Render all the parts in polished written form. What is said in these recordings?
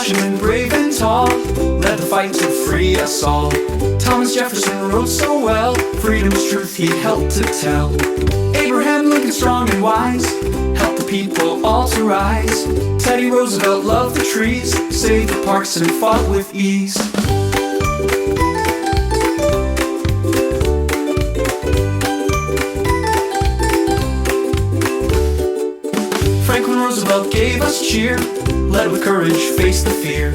Washington, brave and tall, led the fight to free us all. Thomas Jefferson wrote so well, freedom's truth he helped to tell. Abraham Lincoln, strong and wise, helped the people all to rise. Teddy Roosevelt loved the trees, saved the parks and fought with ease. Franklin Roosevelt gave us cheer, led with courage, faced the fear.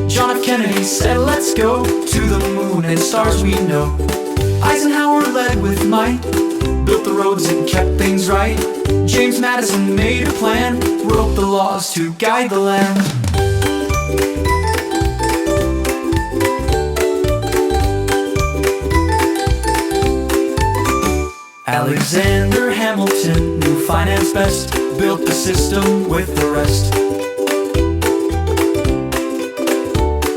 John F. Kennedy said, let's go to the moon and stars we know. Eisenhower led with might, built the roads and kept things right. James Madison made a plan, wrote the laws to guide the land. Alexander Hamilton knew finance best, built the system with the rest.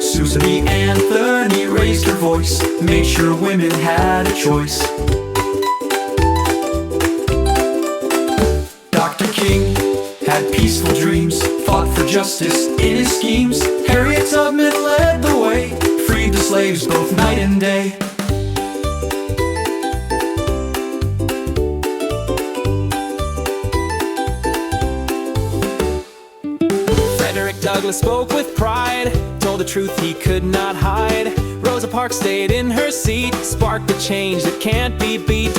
Susan B. Anthony raised her voice, made sure women had a choice. Dr. King had peaceful dreams, fought for justice in his schemes. Harriet Tubman led the way, freed the slaves both night and day. Frederick Douglass spoke with pride, told the truth he could not hide. Rosa Parks stayed in her seat, sparked a change that can't be beat.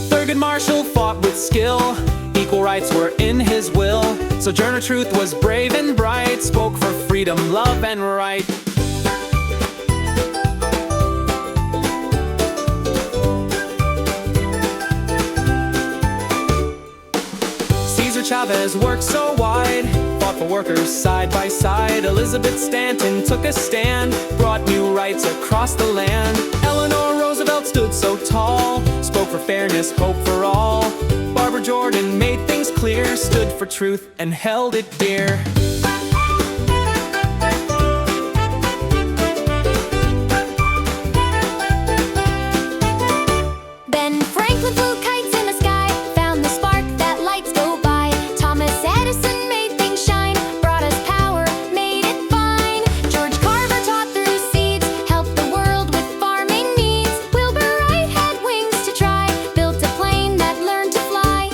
Thurgood Marshall fought with skill, equal rights were in his will. Sojourner Truth was brave and bright, spoke for freedom, love, and right. Cesar Chavez worked so wide, fought for workers side by side. Elizabeth Stanton took a stand, brought new rights across the land. Eleanor Roosevelt stood so tall, spoke for fairness, hope for all. Barbara Jordan made things clear, stood for truth and held it dear. Ben Franklin flew kites in the sky, found the spark that lights go by. Thomas Edison made things shine, brought us power, made it fine. George Carver taught through seeds, helped the world with farming needs. Wilbur Wright had wings to try, built a plane that learned to fly.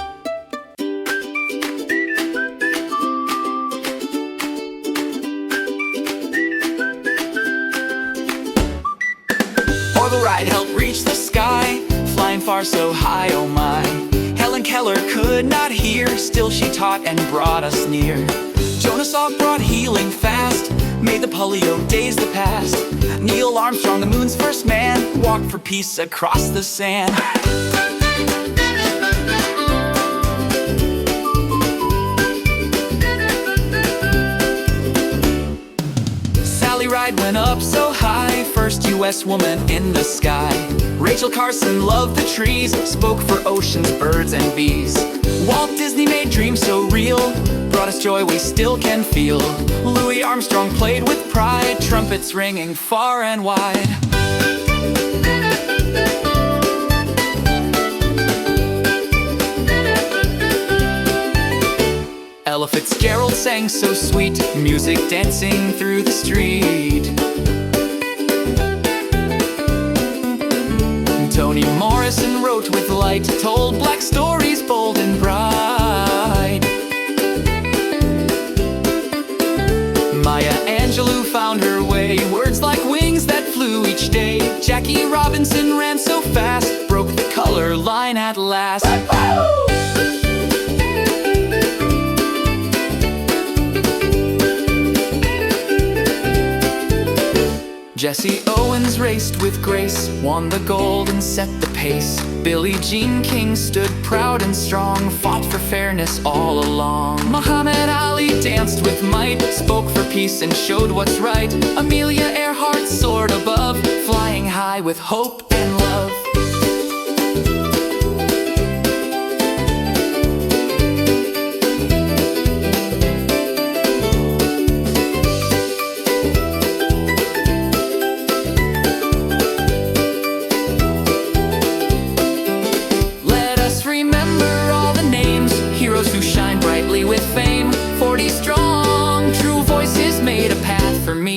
Orville Wright helped reach the sky, flying far so high, oh my. Helen Keller could not hear, still she taught and brought us near. Jonas Salk brought healing fast, made the polio days the past. Neil Armstrong, the moon's first man, walked for peace across the sand. Sally Ride went up so high, first U.S. woman in the sky. Rachel Carson loved the trees, spoke for oceans, birds, and bees. Walt Disney made dreams so real, brought us joy we still can feel. Louis Armstrong played with pride, trumpets ringing far and wide. Ella Fitzgerald sang so sweet, music dancing through the street. Toni Morrison wrote with light, told black stories bold and bright. Maya Angelou found her way, words like wings that flew each day. Jackie Robinson ran so fast, broke the color line at last. Jesse Owens raced with grace, won the gold and set the pace. Billie Jean King stood proud and strong, fought for fairness all along. Muhammad Ali danced with might, spoke for peace and showed what's right. Amelia Earhart soared above, flying high with hope and love. Who shine brightly with fame, 40 strong, true voices made a path for me.